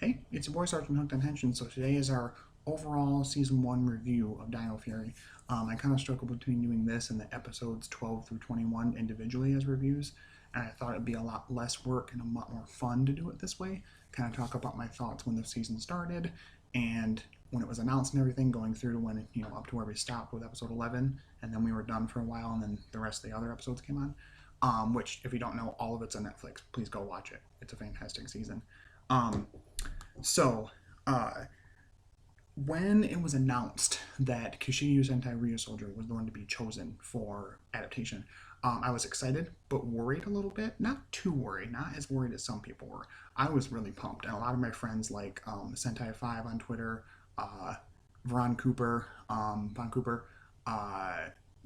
Hey, it's your boy Sergeant Hooked on Henshin. So today is our overall Season 1 review of Dino Fury. I kind of struggled between doing this and the episodes 12 through 21 individually as reviews, and I thought it'd be a lot less work and a lot more fun to do it this way. Kind of talk about my thoughts when the season started and when it was announced and everything, going through to when, up to where we stopped with episode 11, and then we were done for a while, and then the rest of the other episodes came on. Which, if you don't know, all of it's on Netflix. Please go watch it. It's a fantastic season. Um, so, uh, when it was announced that Kishiyu Sentai Ryusoulger was going to be chosen for adaptation, I was excited but worried a little bit. Not too worried, not as worried as some people were. I was really pumped, and a lot of my friends like Sentai5 on Twitter, Von Cooper,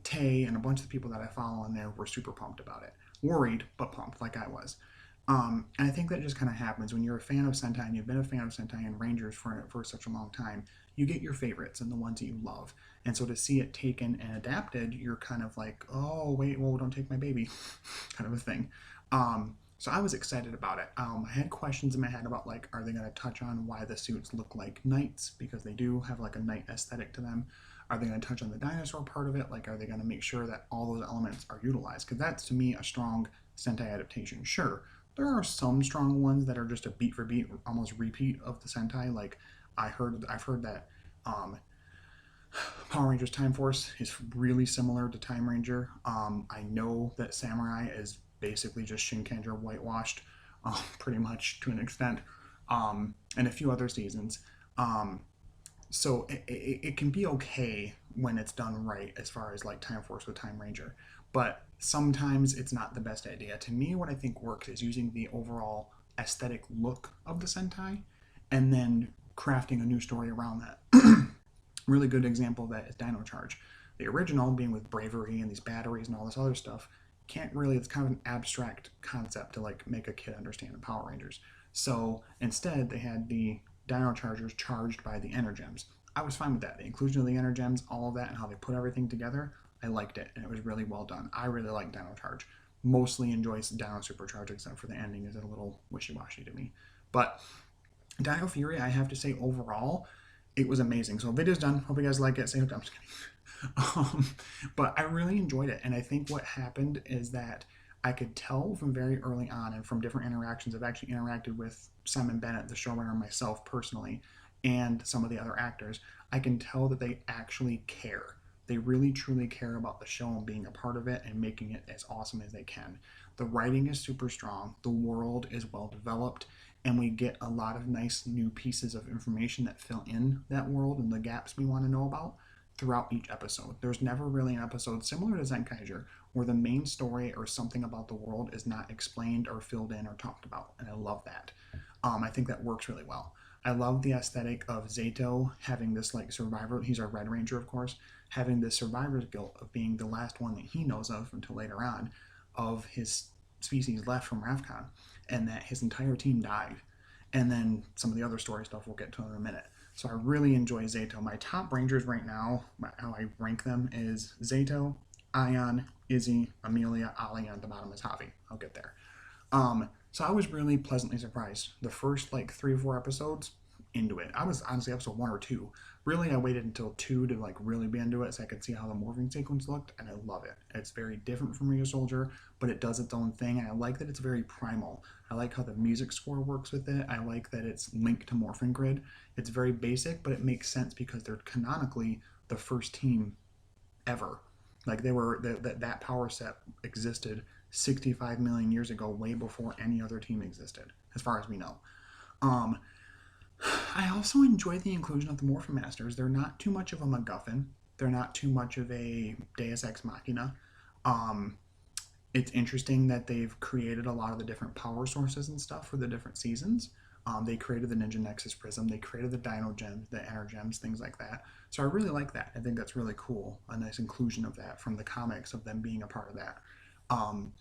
Tay, and a bunch of the people that I follow on there were super pumped about it. Worried but pumped, like I was. And I think that just kind of happens when you're a fan of Sentai and you've been a fan of Sentai and Rangers for such a long time. You get your favorites and the ones that you love. And so to see it taken and adapted, you're kind of like, oh, wait, well, don't take my baby, kind of a thing. So I was excited about it. I had questions in my head about, like, are they going to touch on why the suits look like knights? Because they do have, like, a knight aesthetic to them. Are they going to touch on the dinosaur part of it? Like, are they going to make sure that all those elements are utilized? Because that's, to me, a strong Sentai adaptation. Sure, there are some strong ones that are just a beat for beat, almost repeat of the Sentai. Like I've heard that Power Rangers Time Force is really similar to Time Ranger. I know that Samurai is basically just Shinkenger whitewashed, pretty much to an extent, and a few other seasons. So it can be okay when it's done right as far as like Time Force with Time Ranger, but sometimes it's not the best idea. To me, what I think works is using the overall aesthetic look of the Sentai and then crafting a new story around that. Really good example of that is Dino Charge. The original, being with bravery and these batteries and all this other stuff, can't really, it's kind of an abstract concept to like make a kid understand in Power Rangers. So instead, they had the Dino Chargers charged by the Energems. I was fine with that. The inclusion of the Energems, all of that, and how they put everything together, I liked it, and it was really well done. I really like Dino Charge. Mostly enjoy Dino Supercharge, except for the ending is a little wishy-washy to me. But Dino Fury, I have to say, overall, it was amazing. So video's done. Hope you guys like it. Say I'm just kidding. But I really enjoyed it, and I think what happened is that I could tell from very early on and from different interactions. I've actually interacted with Simon Bennett, the showrunner, myself personally, and some of the other actors. I can tell that they actually care. They really truly care about the show and being a part of it and making it as awesome as they can. The writing is super strong, the world is well developed, and we get a lot of nice new pieces of information that fill in that world and the gaps we want to know about throughout each episode. There's never really an episode similar to Zenkaiger where the main story or something about the world is not explained or filled in or talked about, and I love that. I think that works really well. I love the aesthetic of Zato having this like survivor, he's our Red Ranger of course, having this survivor's guilt of being the last one that he knows of until later on of his species left from Ravcon, and that his entire team died. And then some of the other story stuff we'll get to in a minute. So I really enjoy Zato. My top Rangers right now, how I rank them is Zato, Ion, Izzy, Amelia, Ali, and at the bottom is Javi. I'll get there. So I was really pleasantly surprised. The first like 3 or 4 episodes, into it. I was honestly episode 1 or 2. Really, I waited until 2 to like really be into it so I could see how the morphing sequence looked, and I love it. It's very different from Ryusoulger, but it does its own thing, and I like that it's very primal. I like how the music score works with it. I like that it's linked to Morphin Grid. It's very basic, but it makes sense because they're canonically the first team ever. Like they were that power set existed 65 million years ago, way before any other team existed, as far as we know. Um, I also enjoy the inclusion of the Morphin Masters. They're not too much of a MacGuffin. They're not too much of a Deus Ex Machina. Um, it's interesting that they've created a lot of the different power sources and stuff for the different seasons. They created the Ninja Nexus Prism. They created the Dino Gems, the Energems, things like that. So I really like that. I think that's really cool. A nice inclusion of that from the comics, of them being a part of that. Um,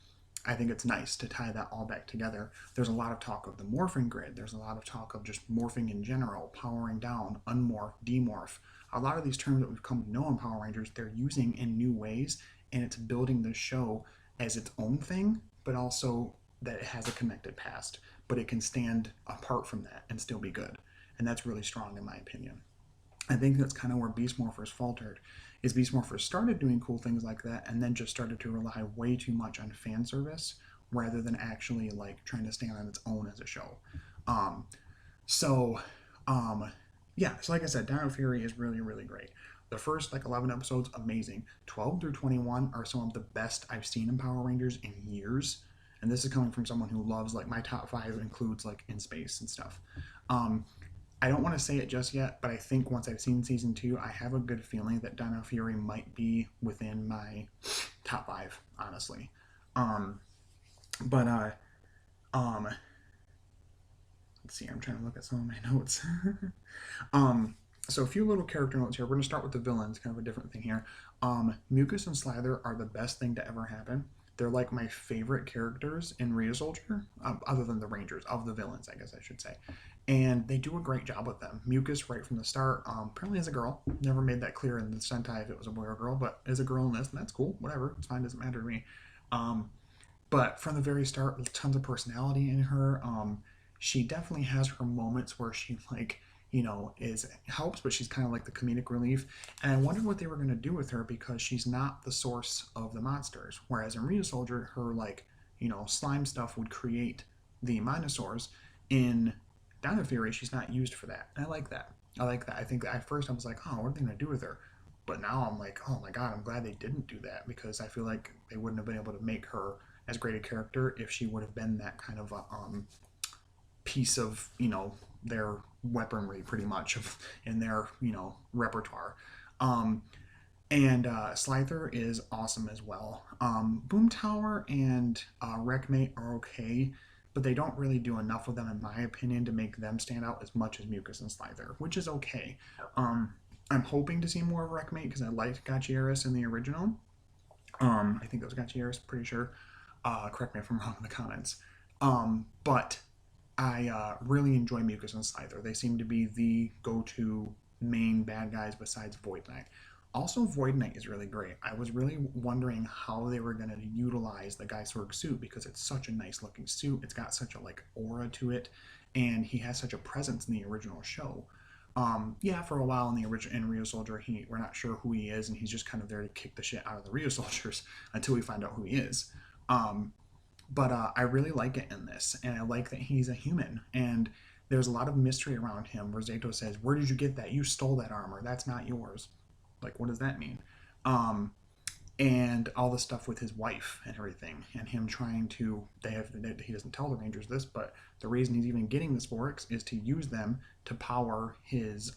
I think it's nice to tie that all back together. There's a lot of talk of the morphing grid. There's a lot of talk of just morphing in general, powering down, unmorph, demorph. A lot of these terms that we've come to know in Power Rangers, they're using in new ways, and it's building the show as its own thing, but also that it has a connected past. but it can stand apart from that and still be good. And that's really strong in my opinion. I think that's kind of where Beast Morphers faltered. Is Beast Morphers started doing cool things like that and then just started to rely way too much on fan service rather than actually like trying to stand on its own as a show. Um, so, um, yeah, so like I said, Dino Fury is really, really great. The first like 11 episodes, amazing. 12 through 21 are some of the best I've seen in Power Rangers in years. And this is coming from someone who loves like my top five includes like In Space and stuff. Um, I don't want to say it just yet, but I think once I've seen season two, I have a good feeling that Dino Fury might be within my top five, honestly. Um, but um, let's see. I'm trying to look at some of my notes. um, so a few little character notes here. We're gonna start with the villains, kind of a different thing here. Mucus and Slither are the best thing to ever happen. They're like my favorite characters in Rhea Soldier, other than the Rangers, of the villains, I guess I should say. And they do a great job with them. Mucus, right from the start, apparently is a girl. Never made that clear in the Sentai if it was a boy or girl, but is a girl in this, and that's cool. Whatever, it's fine, doesn't matter to me. Um, but from the very start, tons of personality in her. She definitely has her moments where she like is helps, but she's kind of like the comedic relief. And I wondered what they were going to do with her because she's not the source of the monsters. Whereas in Rhea Soldier, her like slime stuff would create the Minosaurs. In Dino Fury, she's not used for that. And I like that. I like that. I think that at first I was like, oh, what are they going to do with her? But now I'm like, oh my god, I'm glad they didn't do that because I feel like they wouldn't have been able to make her as great a character if she would have been that kind of a piece of their weaponry pretty much in their repertoire. Um, and Slither is awesome as well. Boom Tower and Wreckmate are okay, but they don't really do enough with them, in my opinion, to make them stand out as much as Mucus and Slither, which is okay. I'm hoping to see more of Wreckmate because I liked Gachieris in the original. I think it was Gachieris, pretty sure. Correct me if I'm wrong in the comments. But I really enjoy Mucus and Slither. They seem to be the go-to main bad guys besides Void Knight. Also, Void Knight is really great. I was really wondering how they were going to utilize the Gaisorg suit because it's such a nice looking suit. It's got such a like aura to it, and he has such a presence in the original show. Yeah, for a while in the original in Rio Soldier, we're not sure who he is, and he's just kind of there to kick the shit out of the Rio Soldiers until we find out who he is. Um, but I really like it in this, and I like that he's a human, and there's a lot of mystery around him where Zato says, where did you get that? You stole that armor. That's not yours. Like, what does that mean? Um, and all the stuff with his wife and everything, and him trying to, he doesn't tell the Rangers this, but the reason he's even getting the sporks is to use them to power his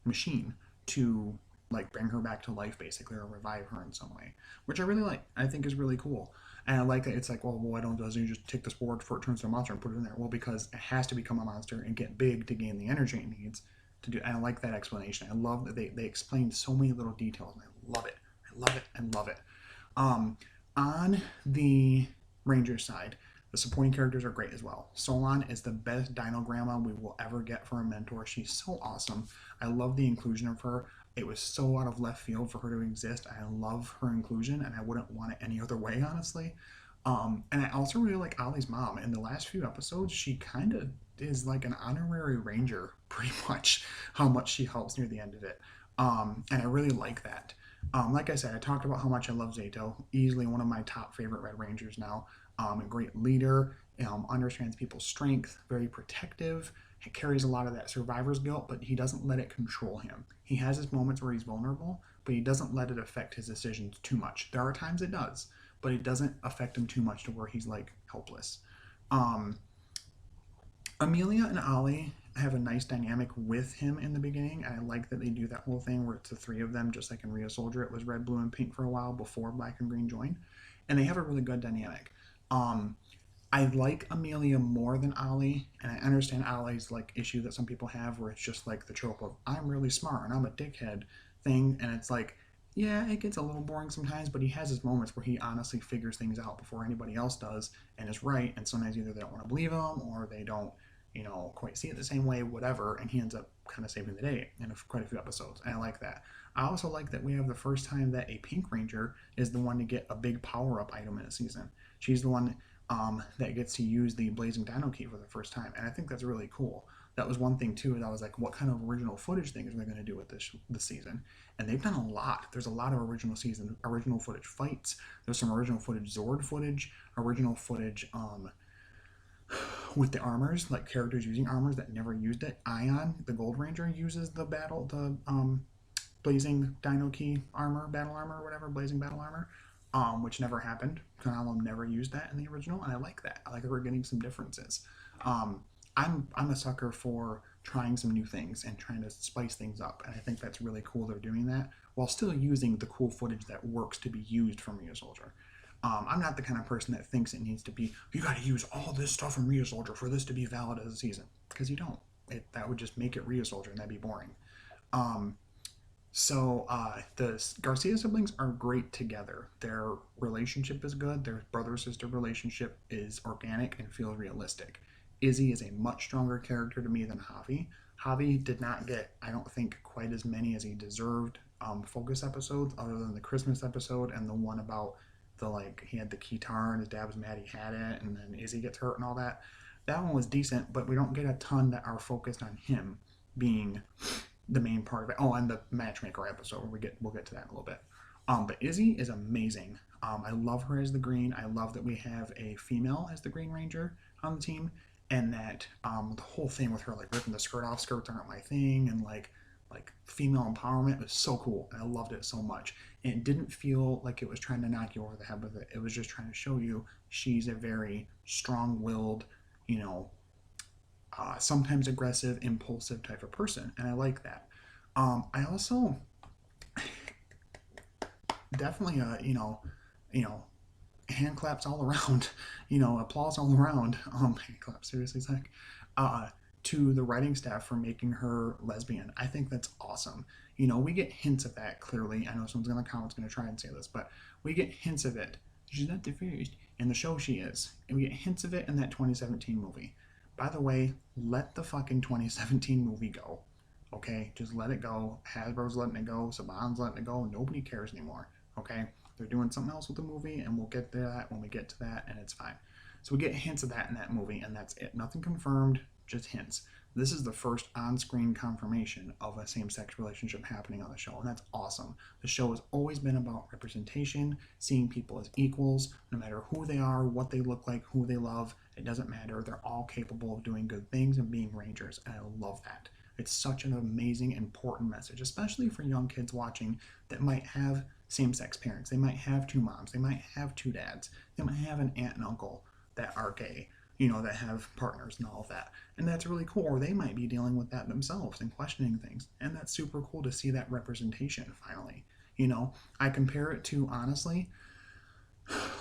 machine to like bring her back to life basically or revive her in some way, which I really like. I think is really cool. And I like that it's like, well, why doesn't you just take the spore before it turns to a monster and put it in there? Well, because it has to become a monster and get big to gain the energy it needs to do. And I like that explanation. I love that they explain so many little details, and I love it. I love it. I love it. On the Ranger side, the supporting characters are great as well. Solon is the best Dino Grandma we will ever get for a mentor. She's so awesome. I love the inclusion of her. It was so out of left field for her to exist. I love her inclusion, and I wouldn't want it any other way, honestly. And I also really like Ollie's mom. In the last few episodes, she kind of is like an honorary ranger, pretty much, how much she helps near the end of it. And I really like that. Like I said, I talked about how much I love Zato. Easily one of my top favorite Red Rangers now. A great leader, understands people's strength, very protective. He carries a lot of that survivor's guilt, but he doesn't let it control him. He has his moments where he's vulnerable, but he doesn't let it affect his decisions too much. There are times it does, but it doesn't affect him too much to where he's like helpless. Um, Amelia and Ali have a nice dynamic with him in the beginning, and I like that they do that whole thing where it's the three of them, just like in Rio Soldier, it was red, blue, and pink for a while before Black and Green joined, and they have a really good dynamic. Um, I like Amelia more than Ali, and I understand Ali's like issue that some people have where it's just like the trope of I'm really smart and I'm a dickhead thing, and it's like, yeah, it gets a little boring sometimes, but he has his moments where he honestly figures things out before anybody else does and is right, and sometimes either they don't want to believe him or they don't, quite see it the same way, whatever, and he ends up kind of saving the day in quite a few episodes, and I like that. I also like that we have the first time that a Pink Ranger is the one to get a big power-up item in a season. She's the one that gets to use the Blazing Dino key for the first time, and I think that's really cool. That was one thing too. And I was like, what kind of original footage things are they going to do with this season? And they've done a lot. There's a lot of original footage fights. There's some original footage Zord footage, original footage with the armors, like characters using armors that never used it. Ion, the Gold Ranger, uses the Blazing Dino Key armor, battle armor, or whatever, Blazing Battle Armor, which never happened. Kanalo never used that in the original, and I like that. I like that we're getting some differences. Um, I'm a sucker for trying some new things and trying to spice things up, and I think that's really cool. They're doing that while still using the cool footage that works to be used from Rhea Soldier. I'm not the kind of person that thinks it needs to be, you got to use all this stuff from Rhea Soldier for this to be valid as a season, because you don't. That would just make it Rhea Soldier, and that'd be boring. Um, the Garcia siblings are great together. Their relationship is good. Their brother-sister relationship is organic and feels realistic. Izzy is a much stronger character to me than Javi. Javi did not get, I don't think, quite as many as he deserved focus episodes, other than the Christmas episode and the one about he had the guitar and his dad was mad he had it, and then Izzy gets hurt and all that. That one was decent, but we don't get a ton that are focused on him being the main part of it. Oh, and the matchmaker episode, we'll get to that in a little bit. But Izzy is amazing. I love her as the Green. I love that we have a female as the Green Ranger on the team, and that the whole thing with her like ripping the skirt off, skirts aren't my thing, and like female empowerment was so cool, and I loved it so much. And it didn't feel like it was trying to knock you over the head with it. It was just trying to show you she's a very strong-willed, you know, sometimes aggressive, impulsive type of person, and I like that. I also definitely, hand claps all around, applause all around. Hand claps, seriously, Zach. Uh, to the writing staff for making her lesbian. I think that's awesome. We get hints of that clearly. I know someone's in the comments going to try and say this, but we get hints of it. She's not the first. In the show, she is. And we get hints of it in that 2017 movie. By the way, let the fucking 2017 movie go. Okay? Just let it go. Hasbro's letting it go. Saban's letting it go. Nobody cares anymore. Okay? They're doing something else with the movie, and we'll get to that when we get to that, and it's fine. So we get hints of that in that movie, and that's it. Nothing confirmed, just hints. This is the first on-screen confirmation of a same-sex relationship happening on the show, and that's awesome. The show has always been about representation, seeing people as equals, no matter who they are, what they look like, who they love. It doesn't matter. They're all capable of doing good things and being Rangers, and I love that. It's such an amazing, important message, especially for young kids watching that might have same-sex parents. They might have two moms. They might have two dads. They might have an aunt and uncle that are gay, that have partners and all of that. And that's really cool. Or they might be dealing with that themselves and questioning things. And that's super cool to see that representation finally. I compare it to, honestly,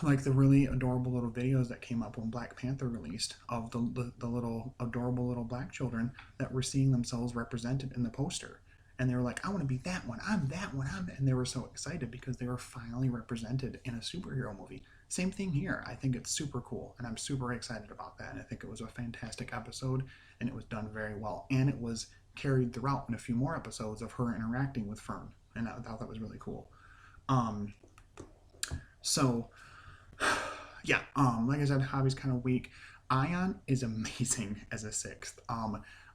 like the really adorable little videos that came up when Black Panther released of the little adorable little black children that were seeing themselves represented in the poster. And they were like, I want to be that one, I'm that one, I'm that. And they were so excited because they were finally represented in a superhero movie. Same thing here. I think it's super cool, and I'm super excited about that. And I think it was a fantastic episode, and it was done very well. And it was carried throughout in a few more episodes of her interacting with Fern, and I thought that was really cool. So, yeah, like I said, Javi's kind of weak. Ion is amazing as a sixth.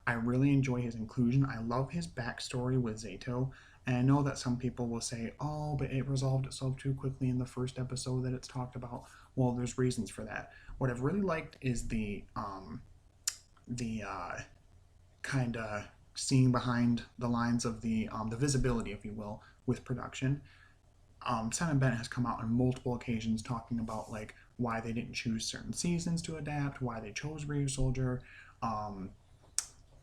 I really enjoy his inclusion. I love his backstory with Zato. And I know that some people will say, oh, but it resolved itself too quickly in the first episode that it's talked about. Well, there's reasons for that. What I've really liked is the kind of seeing behind the lines of the visibility, if you will, with production. Simon Bennett has come out on multiple occasions talking about like why they didn't choose certain seasons to adapt, why they chose Ryu Soldier.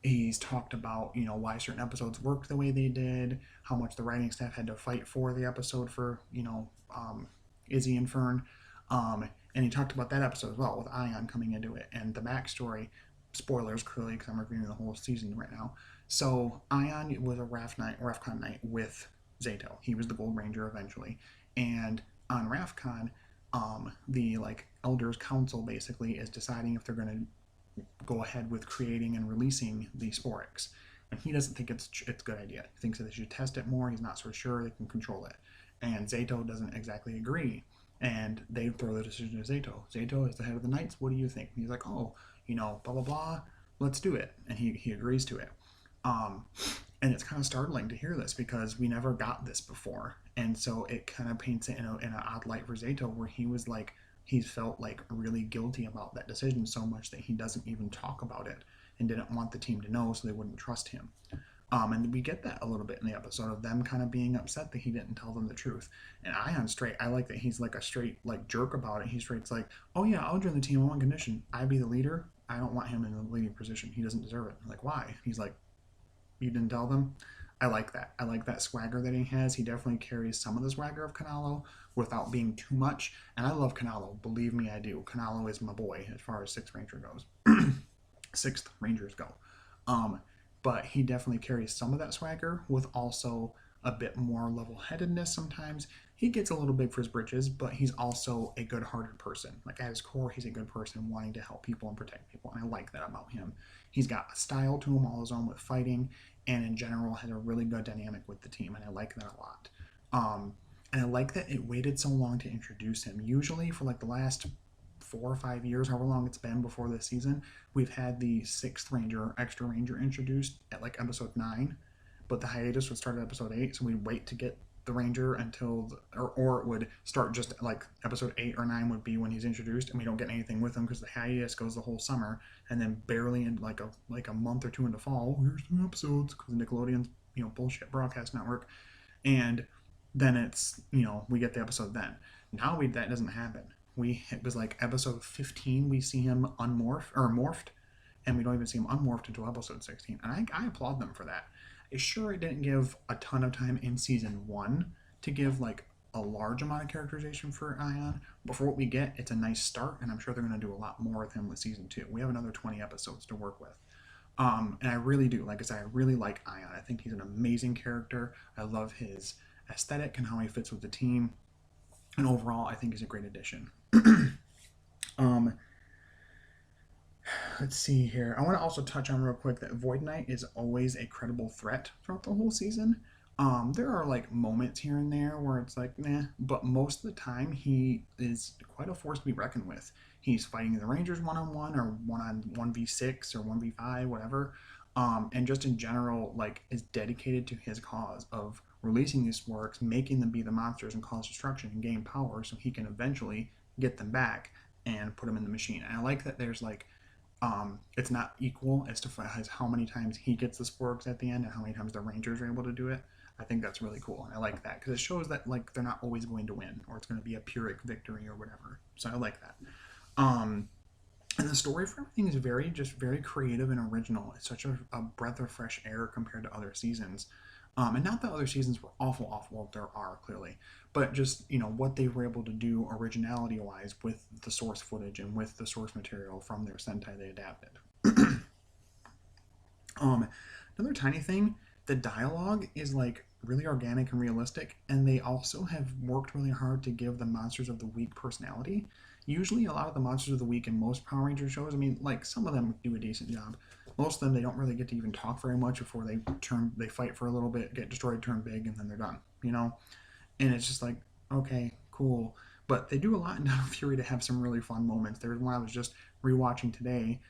He's talked about, why certain episodes worked the way they did, how much the writing staff had to fight for the episode for, Izzy and Fern. And he talked about that episode as well with Ion coming into it and the backstory. Spoilers, clearly, because I'm reviewing the whole season right now. So Ion was a RAFCON night with Zato. He was the Gold Ranger eventually. And on RAFCON, the Elders Council basically is deciding if they're going to go ahead with creating and releasing the Sporix. And he doesn't think it's a good idea. He thinks that they should test it more. He's not so sure they can control it. And Zato doesn't exactly agree. And they throw the decision to Zato. Zato is the head of the Knights. What do you think? And he's like, oh, blah blah blah. Let's do it. And he agrees to it. Um, and it's kind of startling to hear this because we never got this before, and so it kind of paints it in an odd light for Zato, where he was like, he's felt like really guilty about that decision so much that he doesn't even talk about it and didn't want the team to know so they wouldn't trust him. And we get that a little bit in the episode of them kind of being upset that he didn't tell them the truth. And Ion straight, I like that he's like a straight like jerk about it. He's straight's like, oh yeah, I'll join the team on one condition: I be the leader. I don't want him in the leading position. He doesn't deserve it. I'm like, why? He's like, you didn't tell them. I like that. I like that swagger that he has. He definitely carries some of the swagger of Canalo without being too much. And I love Canalo. Believe me, I do. Canalo is my boy as far as Sixth Ranger goes. Sixth Rangers go. But he definitely carries some of that swagger with also a bit more level-headedness sometimes. He gets a little big for his britches, but he's also a good-hearted person. Like, at his core, he's a good person wanting to help people and protect people, and I like that about him. He's got a style to him all his own with fighting, and in general has a really good dynamic with the team, and I like that a lot. And I like that it waited so long to introduce him. Usually for like the last 4 or 5 years, however long it's been before this season, we've had the Sixth Ranger, Extra Ranger introduced at like episode 9, but the hiatus would start at episode 8, so we'd wait to get the Ranger until, or it would start just like episode 8 or 9 would be when he's introduced, and we don't get anything with him because the hiatus goes the whole summer, and then barely in like a month or two into fall, here's 2 episodes because Nickelodeon's bullshit broadcast network, and then it's we get the episode then. Now that doesn't happen. It was like episode 15 we see him morphed, and we don't even see him unmorphed until episode 16, and I applaud them for that. Sure, it didn't give a ton of time in season 1 to give like a large amount of characterization for Ion, but for what we get, it's a nice start, and I'm sure they're going to do a lot more with him with season 2. We have another 20 episodes to work with. And I really do, like I said, I really like Ion. I think he's an amazing character. I love his aesthetic and how he fits with the team, and overall I think he's a great addition. Let's see here. I want to also touch on real quick that Void Knight is always a credible threat throughout the whole season. There are like moments here and there where it's like, nah, but most of the time he is quite a force to be reckoned with. He's fighting the Rangers one-on-one or 1v6 or 1v5, whatever. And just in general, like, is dedicated to his cause of releasing these sporks, making them be the monsters and cause destruction and gain power so he can eventually get them back and put them in the machine. And I like that there's like, it's not equal as to how many times he gets the sporks at the end and how many times the Rangers are able to do it. I think that's really cool, and I like that because it shows that like they're not always going to win, or it's going to be a Pyrrhic victory or whatever. So I like that. And the story for everything is very creative and original. It's such a breath of fresh air compared to other seasons. And not that other seasons were awful, well, there are clearly, but just, what they were able to do originality-wise with the source footage and with the source material from their Sentai they adapted. Another tiny thing, the dialogue is like really organic and realistic, and they also have worked really hard to give the Monsters of the Week personality. Usually a lot of the Monsters of the Week in most Power Ranger shows, I mean, like, some of them do a decent job. Most of them, they don't really get to even talk very much before they fight for a little bit, get destroyed, turn big, and then they're done, And it's just like, okay, cool. But they do a lot in Dino Fury to have some really fun moments. There was one I was just rewatching today,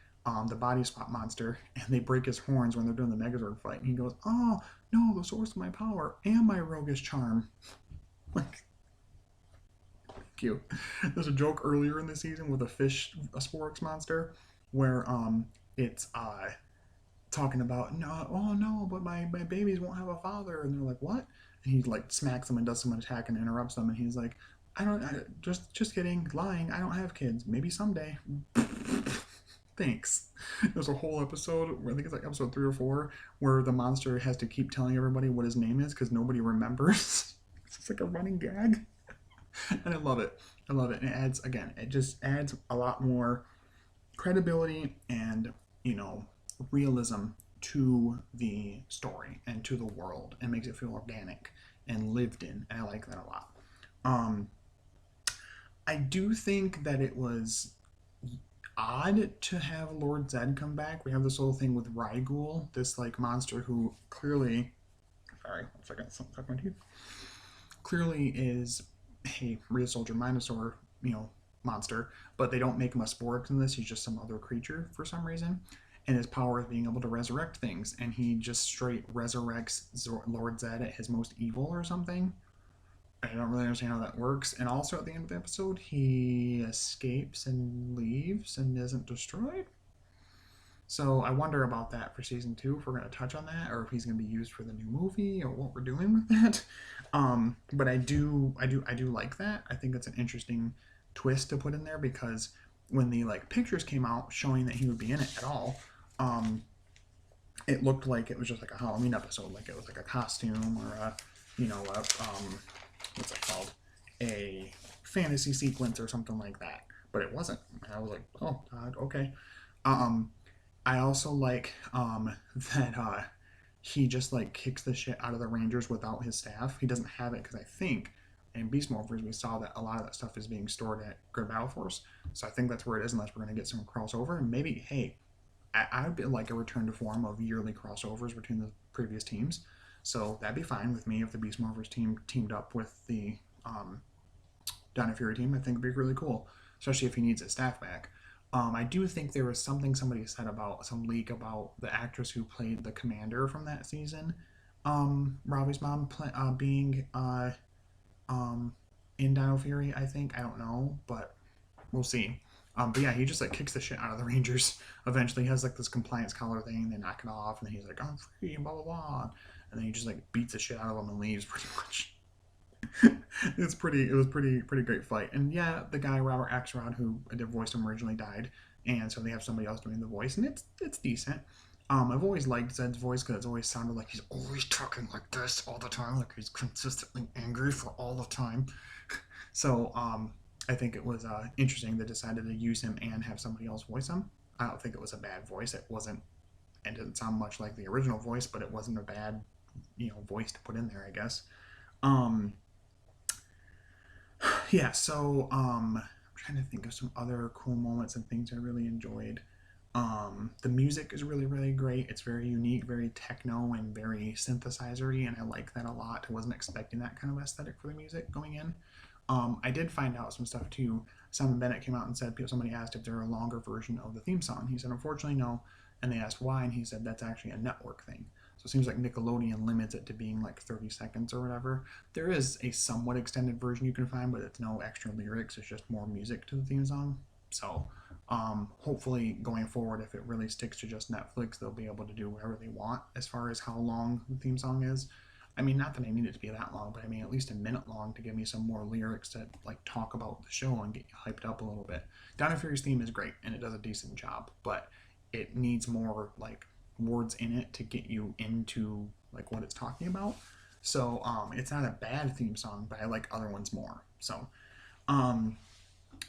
the body swap monster, and they break his horns when they're doing the Megazord fight, and he goes, oh, no, the source of my power and my roguish charm. Like, cute. There's a joke earlier in the season with a Sporix monster, where it's talking about, no, oh no, but my babies won't have a father, and they're like, what? And he like smacks them and does some attack and interrupts them, and he's like, just kidding, lying, I don't have kids, maybe someday. Thanks. There's a whole episode, I think it's like episode 3 or 4, where the monster has to keep telling everybody what his name is because nobody remembers. It's just like a running gag. And I love it. And it just adds a lot more credibility and, realism to the story and to the world, and makes it feel organic and lived in. And I like that a lot. I do think that it was odd to have Lord Zedd come back. We have this whole thing with Rygul, this like monster who clearly, sorry, 1 second, something stuck in my teeth, clearly is a real soldier Minosaur, monster, but they don't make him a Sporix in this. He's just some other creature for some reason. And his power is being able to resurrect things, and he just straight resurrects Lord Zedd at his most evil or something. I don't really understand how that works. And also at the end of the episode, he escapes and leaves and isn't destroyed. So I wonder about that for season two, if we're going to touch on that, or if he's going to be used for the new movie, or what we're doing with that. But I do like that. I think it's an interesting twist to put in there, because when the like pictures came out showing that he would be in it at all, it looked like it was just like a Halloween episode, like it was like a costume or a, what's it called, a fantasy sequence or something like that. But it wasn't. And I was like, oh, God, okay. Um, I also like that he just like kicks the shit out of the Rangers without his staff. He doesn't have it because I think in Beast Morphers we saw that a lot of that stuff is being stored at Grid Battle Force. So I think that's where it is, unless we're going to get some crossover. And maybe, hey, I'd be like a return to form of yearly crossovers between the previous teams. So that'd be fine with me if the Beast Morphers team teamed up with the Dino Fury team. I think it'd be really cool, especially if he needs his staff back. I do think there was something somebody said about some leak about the actress who played the commander from that season, Robbie's mom, being um, in Dino Fury. I think, I don't know, but we'll see. But yeah, he just like kicks the shit out of the Rangers. Eventually, he has like this compliance collar thing. They knock it off, and then he's like, "I'm free," and blah blah blah. And then he just like beats the shit out of them and leaves, pretty much. It was pretty great fight. And yeah, the guy Robert Axelrod who did voice him originally died, and so they have somebody else doing the voice, and it's decent. I've always liked Zedd's voice because it's always sounded like he's always talking like this all the time, like he's consistently angry for all the time. So I think it was interesting they decided to use him and have somebody else voice him. I don't think it was a bad voice. It wasn't, and didn't sound much like the original voice, but it wasn't a bad, voice to put in there, I guess. Um, yeah, so I'm trying to think of some other cool moments and things I really enjoyed. The music is really, really great. It's very unique, very techno, and very synthesizery, and I like that a lot. I wasn't expecting that kind of aesthetic for the music going in. I did find out some stuff too. Simon Bennett came out and said, somebody asked if there were a longer version of the theme song. He said, unfortunately, no. And they asked why, and he said that's actually a network thing. So it seems like Nickelodeon limits it to being like 30 seconds or whatever. There is a somewhat extended version you can find, but it's no extra lyrics. It's just more music to the theme song. So hopefully going forward, if it really sticks to just Netflix, they'll be able to do whatever they want as far as how long the theme song is. I mean, not that I need it to be that long, but I mean at least a minute long to give me some more lyrics to like talk about the show and get you hyped up a little bit. Dino Fury's theme is great and it does a decent job, but it needs more like words in it to get you into like what it's talking about. So it's not a bad theme song, but I like other ones more. So um,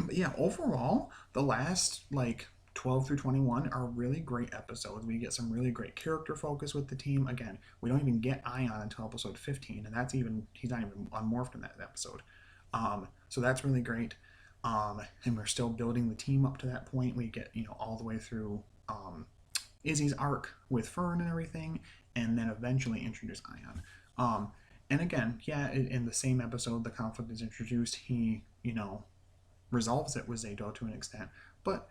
but yeah, overall, the last like 12 through 21 are really great episodes. We get some really great character focus with the team. Again, we don't even get Ion until episode 15, and that's even, he's not even unmorphed in that episode. So that's really great. And we're still building the team up to that point. We get, all the way through Izzy's arc with Fern and everything, and then eventually introduce Ion. And again, yeah, in the same episode, the conflict is introduced. He, resolves it with Zato to an extent, but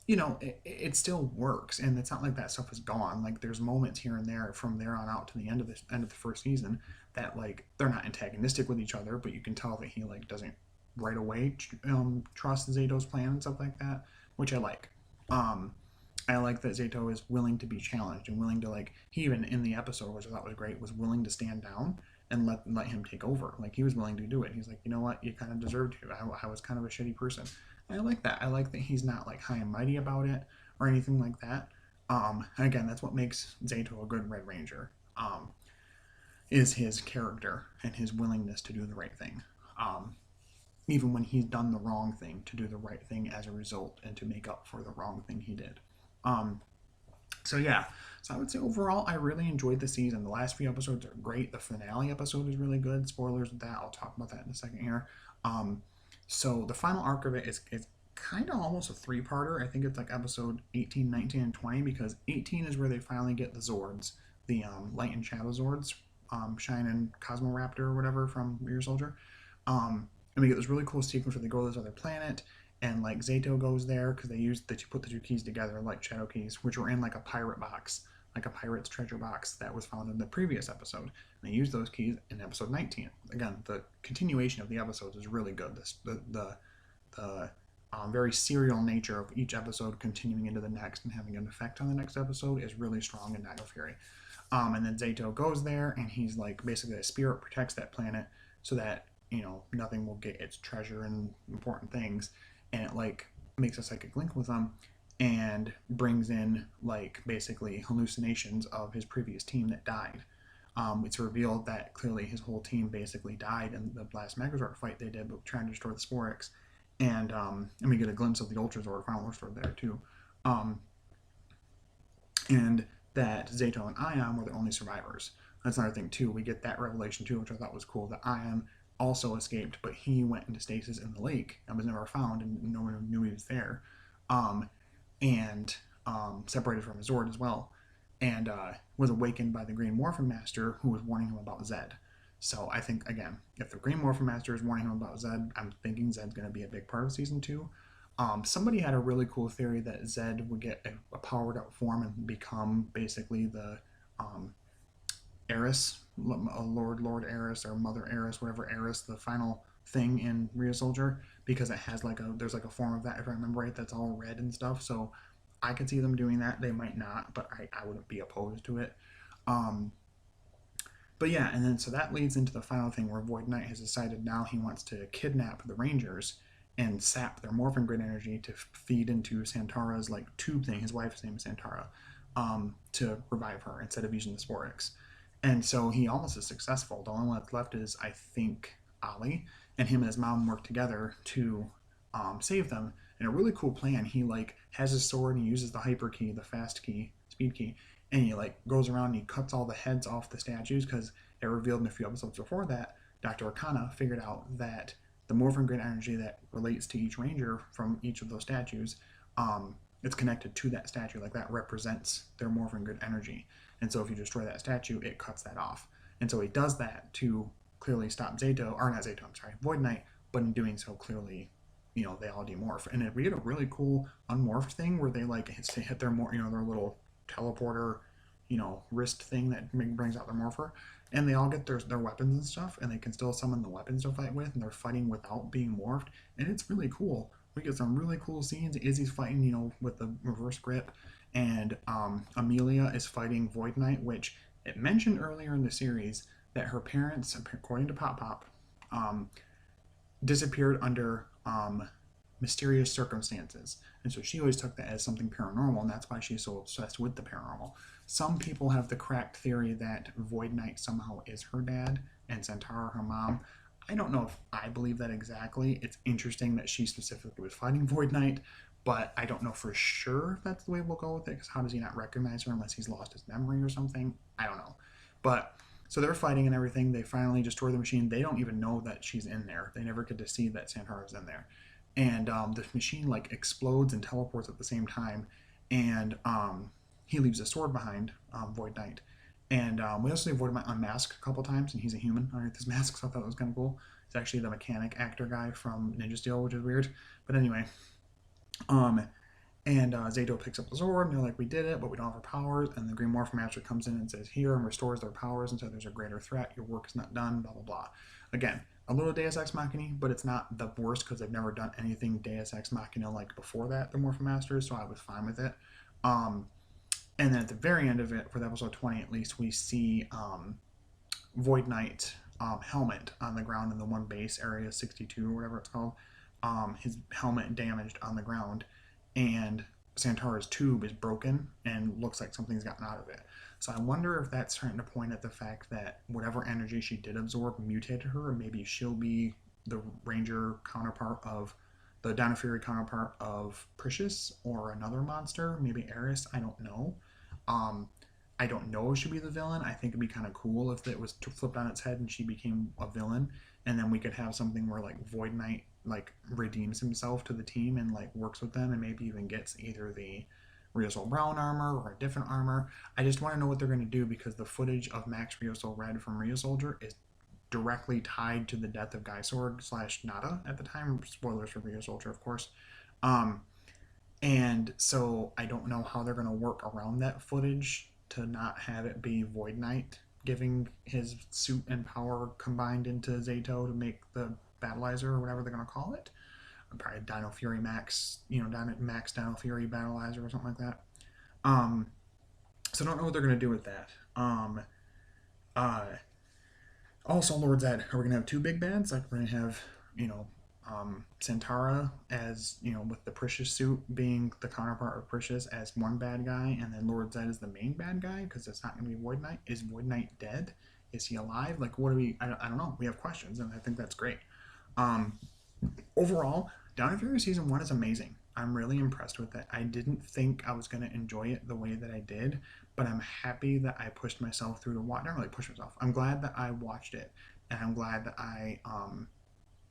it still works, and it's not like that stuff is gone. Like there's moments here and there from there on out to the end of the first season that like they're not antagonistic with each other, but you can tell that he like doesn't right away trust Zato's plan and stuff like that, which I like. I like that Zato is willing to be challenged and willing to like, he even in the episode, which I thought was great, was willing to stand down and let him take over. Like he was willing to do it. He's like, you know what, you kind of deserved to. I was kind of a shitty person. And I like that. I like that he's not like high and mighty about it or anything like that. And again, that's what makes Zato a good Red Ranger. Is his character and his willingness to do the right thing. Even when he's done the wrong thing, to do the right thing as a result and to make up for the wrong thing he did. So yeah, so I would say overall I really enjoyed the season. The last few episodes are great. The finale episode is really good. Spoilers with that, I'll talk about that in a second here. So the final arc of it is kind of almost a three-parter. I think it's like episode 18, 19, and 20, because 18 is where they finally get the Zords, the Light and Shadow Zords, Shine and Cosmoraptor or whatever from Rear Soldier. And we get this really cool sequence where they go to this other planet, and like Zato goes there because they put the two keys together like shadow keys, which were in like a pirate box, like a pirate's treasure box that was found in the previous episode. And they used those keys in episode 19. Again, the continuation of the episodes is really good. The very serial nature of each episode continuing into the next and having an effect on the next episode is really strong in Dino Fury. And then Zato goes there, and he's like basically a spirit protects that planet so that nothing will get its treasure and important things, and it like makes a psychic link with them and brings in like basically hallucinations of his previous team that died. It's revealed that clearly his whole team basically died in the last Megazord fight they did, but trying to destroy the Sporix. And we get a glimpse of the Ultrazord, final Ultrazord there too. Um, and that Zato and Ion were the only survivors. That's another thing too. We get that revelation too, which I thought was cool. That Ion also escaped, but he went into stasis in the lake and was never found, and no one knew he was there. And separated from his Zord as well, and was awakened by the Green Morphin Master, who was warning him about Zedd. So I think, again, if the Green Morphin Master is warning him about Zedd, I'm thinking Zedd's going to be a big part of Season 2. Somebody had a really cool theory that Zedd would get a powered up form and become basically the Eris, Lord Eris, or Mother Eris, whatever Eris, the final thing in Rio Soldier, because it has there's like a form of that, if I remember right, that's all red and stuff. So I could see them doing that. They might not, but I wouldn't be opposed to it. But yeah, and then so that leads into the final thing where Void Knight has decided now he wants to kidnap the Rangers and sap their Morphin Grid energy to feed into Santara's like tube thing. His wife's name is Santara, to revive her instead of using the Sporix. And so he almost is successful. The only one that's left is, I think, Ali, and him and his mom work together to save them. And a really cool plan. He like has his sword and he uses the hyper key, the fast key, speed key, and he like goes around and he cuts all the heads off the statues, because it revealed in a few episodes before that Dr. Arcana figured out that the Morphin Grid energy that relates to each ranger from each of those statues, it's connected to that statue. Like that represents their Morphin Grid energy. And so if you destroy that statue, it cuts that off. And so he does that to clearly stop Zato, or not Zato, I'm sorry, Void Knight, but in doing so clearly, they all demorph. And we get a really cool unmorphed thing where they like hit their their little teleporter, wrist thing that brings out their morpher, and they all get their weapons and stuff, and they can still summon the weapons to fight with, and they're fighting without being morphed, and it's really cool. We get some really cool scenes. Izzy's fighting, with the reverse grip, and Amelia is fighting Void Knight, which it mentioned earlier in the series that her parents, according to Pop Pop, disappeared under mysterious circumstances. And so she always took that as something paranormal, and that's why she's so obsessed with the paranormal. Some people have the correct theory that Void Knight somehow is her dad and Santara her mom. I don't know if I believe that exactly. It's interesting that she specifically was fighting Void Knight, but I don't know for sure if that's the way we'll go with it, because how does he not recognize her unless he's lost his memory or something? I don't know. But so they're fighting and everything. They finally destroy the machine. They don't even know that she's in there. They never get to see that Santara's in there. And the machine like explodes and teleports at the same time. And he leaves a sword behind, Void Knight. And we also see Void Knight unmasked a couple times, and he's a human underneath his mask, so I thought that was kind of cool. It's actually the mechanic actor guy from Ninja Steel, which is weird. But anyway, and Zato picks up the sword, and they're like, we did it, but we don't have our powers. And the Green Morphin Master comes in and says, here, and restores their powers, and so there's a greater threat. Your work is not done, blah, blah, blah. Again, a little Deus Ex Machina, but it's not the worst, because they've never done anything Deus Ex Machina like before that, the Morphin Masters, so I was fine with it. And then at the very end of it, for the episode 20 at least, we see Void Knight helmet on the ground in the one base area 62 or whatever it's called. His helmet damaged on the ground, and Santara's tube is broken and looks like something's gotten out of it. So I wonder if that's starting to point at the fact that whatever energy she did absorb mutated her, and maybe she'll be the Ranger counterpart of the Dino Fury counterpart of Precious or another monster, maybe Eris. I don't know. I don't know if she'd be the villain. I think it'd be kind of cool if it was flipped on its head and she became a villain, and then we could have something where like Void Knight like redeems himself to the team and like works with them, and maybe even gets either the Ryosol Brown armor or a different armor. I just want to know what they're going to do, because the footage of Max Ryosol Red from Rio Soldier is directly tied to the death of Guy Sorg slash Nada at the time. Spoilers for Rear Soldier, of course. Um, and so I don't know how they're going to work around that footage to not have it be Void Knight giving his suit and power combined into Zato to make the Battleizer or whatever they're going to call it. Probably Dino Fury Max, Max Dino Fury Battleizer or something like that. Um, so I don't know what they're going to do with that. Uh, Also, Lord Zedd, are we gonna have two big bads? Like we're gonna have, you know, Santara as with the Precious suit being the counterpart of Precious as one bad guy, and then Lord Zedd is the main bad guy because it's not gonna be Void Knight. Is Void Knight dead? Is he alive? Like, what do we? I don't know. We have questions, and I think that's great. Um, Overall, Down and Fury season one is amazing. I'm really impressed with it. I didn't think I was going to enjoy it the way that I did, but I'm happy that I pushed myself through to watch. Not really push myself. I'm glad that I watched it, and I'm glad that I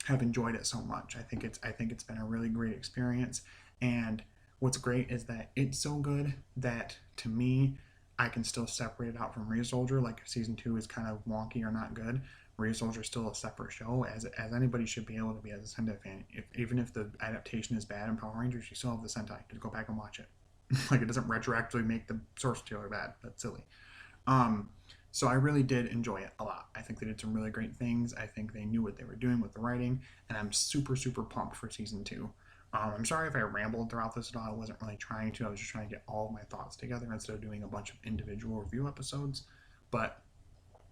have enjoyed it so much. I think it's been a really great experience, and what's great is that it's so good that to me, I can still separate it out from Rear Soldier. Like if season two is kind of wonky or not good, Rear Soldier is still a separate show, as anybody should be able to be as a Sentai fan. Even if the adaptation is bad in Power Rangers, you still have the Sentai to go back and watch it. Like it doesn't retroactively make the source material bad. That's silly. Um, so I really did enjoy it a lot. I think they did some really great things. I think they knew what they were doing with the writing, and I'm super, super pumped for season two. I'm sorry if I rambled throughout this at all. I wasn't really trying to. I was just trying to get all of my thoughts together instead of doing a bunch of individual review episodes. But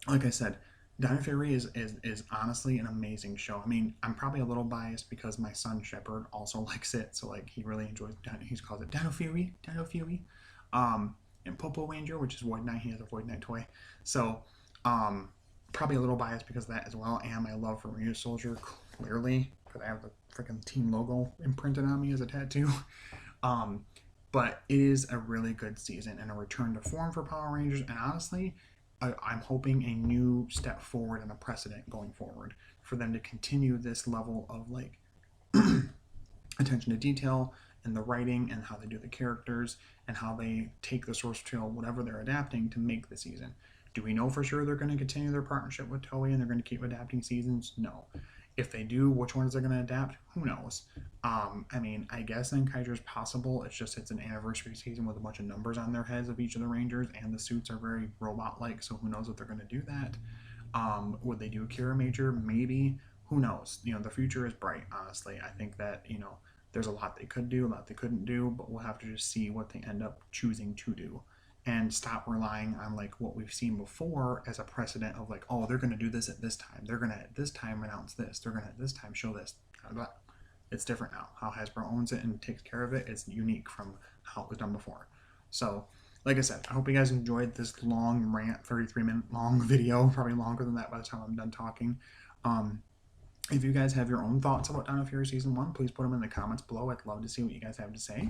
like I said, Dino Fury is honestly an amazing show. I mean, I'm probably a little biased because my son Shepard also likes it, so like he really enjoys. He calls it Dino Fury, Dino Fury. And Popo Ranger, which is Void Knight. He has a Void Knight toy, so um, probably a little biased because of that as well. And my love for Rear Soldier, clearly, because I have the freaking team logo imprinted on me as a tattoo. Um, but it is a really good season and a return to form for Power Rangers. And honestly, I'm hoping a new step forward and a precedent going forward for them to continue this level of like attention to detail and the writing and how they do the characters and how they take the source material, whatever they're adapting, to make the season. Do we know for sure they're going to continue their partnership with Toei and they're going to keep adapting seasons? No. If they do, which ones they're going to adapt? Who knows? I mean, I guess Enkaiser is possible. It's an anniversary season with a bunch of numbers on their heads of each of the Rangers, and the suits are very robot-like, so who knows if they're going to do that. Would they do Kira Major? Maybe. Who knows? The future is bright, honestly. I think that, there's a lot they could do, a lot they couldn't do, but we'll have to just see what they end up choosing to do and stop relying on like what we've seen before as a precedent of like, oh, they're going to do this at this time. They're going to at this time announce this. They're going to at this time show this. It's different now. How Hasbro owns it and takes care of it is unique from how it was done before. So, like I said, I hope you guys enjoyed this long rant, 33-minute long video, probably longer than that by the time I'm done talking. If you guys have your own thoughts about Dino Fury Season 1, please put them in the comments below. I'd love to see what you guys have to say.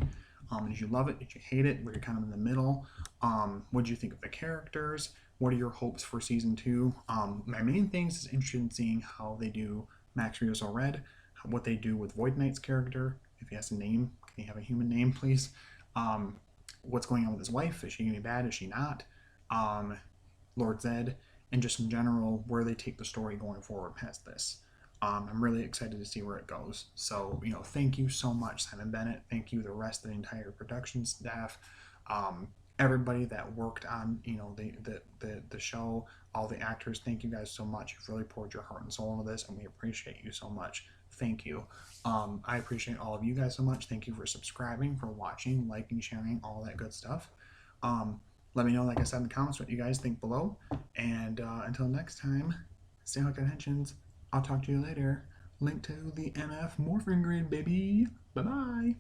Did you love it? Did you hate it? Were you kind of in the middle? What did you think of the characters? What are your hopes for Season 2? My main things is interested in seeing how they do Max Rioso Red, what they do with Void Knight's character. If he has a name, can he have a human name, please? What's going on with his wife? Is she going to be bad? Is she not? Lord Zedd, and just in general, where they take the story going forward past this. I'm really excited to see where it goes. So, thank you so much, Simon Bennett. Thank you, the rest of the entire production staff, everybody that worked on, the show, all the actors. Thank you guys so much. You've really poured your heart and soul into this, and we appreciate you so much. Thank you. I appreciate all of you guys so much. Thank you for subscribing, for watching, liking, sharing, all that good stuff. Let me know, like I said in the comments, what you guys think below. And until next time, stay hooked on Henshin's. I'll talk to you later. Link to the MF Morphing Grid, baby. Bye-bye.